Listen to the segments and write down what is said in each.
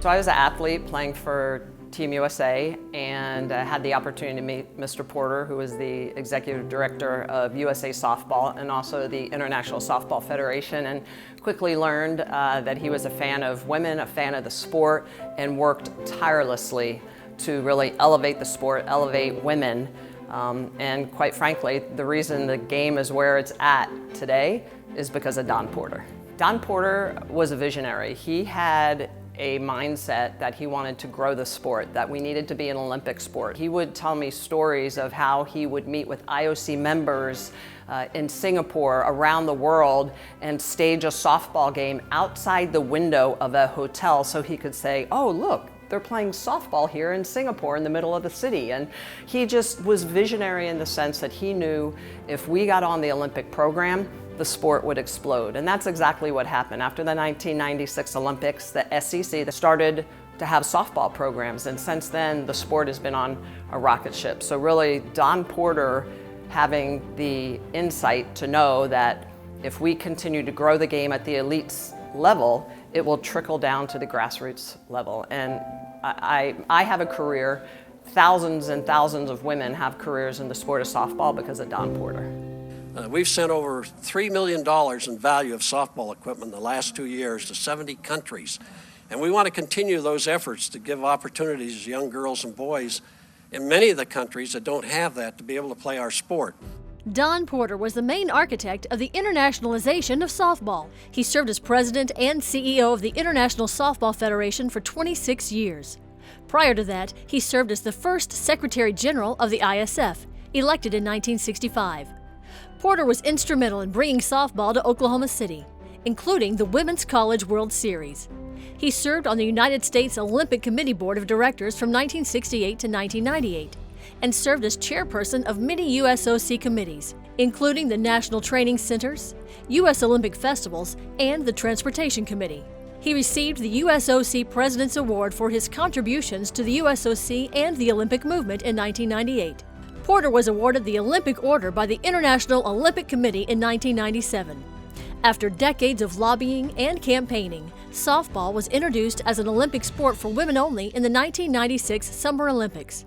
So I was an athlete playing for Team USA and had the opportunity to meet Mr. Porter, who is the executive director of USA Softball and also the International Softball Federation, and quickly learned that he was a fan of women, a fan of the sport, and worked tirelessly to really elevate the sport, elevate women. And quite frankly, the reason the game is where it's at today is because of Don Porter. Don Porter was a visionary. He had a mindset that he wanted to grow the sport, that we needed to be an Olympic sport. He would tell me stories of how he would meet with IOC members in Singapore, around the world, and stage a softball game outside the window of a hotel so he could say, oh, look, they're playing softball here in Singapore in the middle of the city. And he just was visionary in the sense that he knew if we got on the Olympic program, the sport would explode. And that's exactly what happened. After the 1996 Olympics, the SEC started to have softball programs. And since then, the sport has been on a rocket ship. So really, Don Porter having the insight to know that if we continue to grow the game at the elites level, it will trickle down to the grassroots level. And I have a career. Thousands and thousands of women have careers in the sport of softball because of Don Porter. We've sent over $3 million in value of softball equipment in the last 2 years to 70 countries. And we want to continue those efforts to give opportunities to young girls and boys in many of the countries that don't have that to be able to play our sport. Don Porter was the main architect of the internationalization of softball. He served as president and CEO of the International Softball Federation for 26 years. Prior to that, he served as the first Secretary General of the ISF, elected in 1965. Porter was instrumental in bringing softball to Oklahoma City, including the Women's College World Series. He served on the United States Olympic Committee Board of Directors from 1968 to 1998 and served as chairperson of many USOC committees, including the National Training Centers, U.S. Olympic Festivals, and the Transportation Committee. He received the USOC President's Award for his contributions to the USOC and the Olympic movement in 1998. Porter was awarded the Olympic Order by the International Olympic Committee in 1997. After decades of lobbying and campaigning, softball was introduced as an Olympic sport for women only in the 1996 Summer Olympics.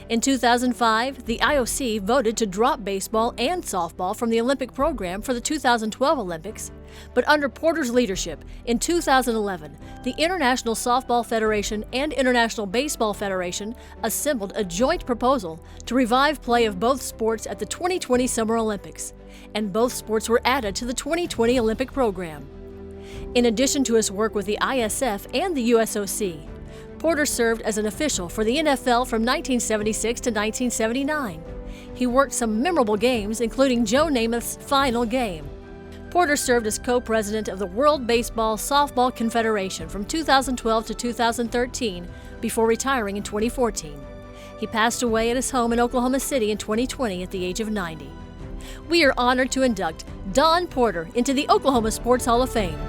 In 2005, the IOC voted to drop baseball and softball from the Olympic program for the 2012 Olympics, but under Porter's leadership, in 2011, the International Softball Federation and International Baseball Federation assembled a joint proposal to revive play of both sports at the 2020 Summer Olympics, and both sports were added to the 2020 Olympic program. In addition to his work with the ISF and the USOC, Porter served as an official for the NFL from 1976 to 1979. He worked some memorable games, including Joe Namath's final game. Porter served as co-president of the World Baseball Softball Confederation from 2012 to 2013 before retiring in 2014. He passed away at his home in Oklahoma City in 2020 at the age of 90. We are honored to induct Don Porter into the Oklahoma Sports Hall of Fame.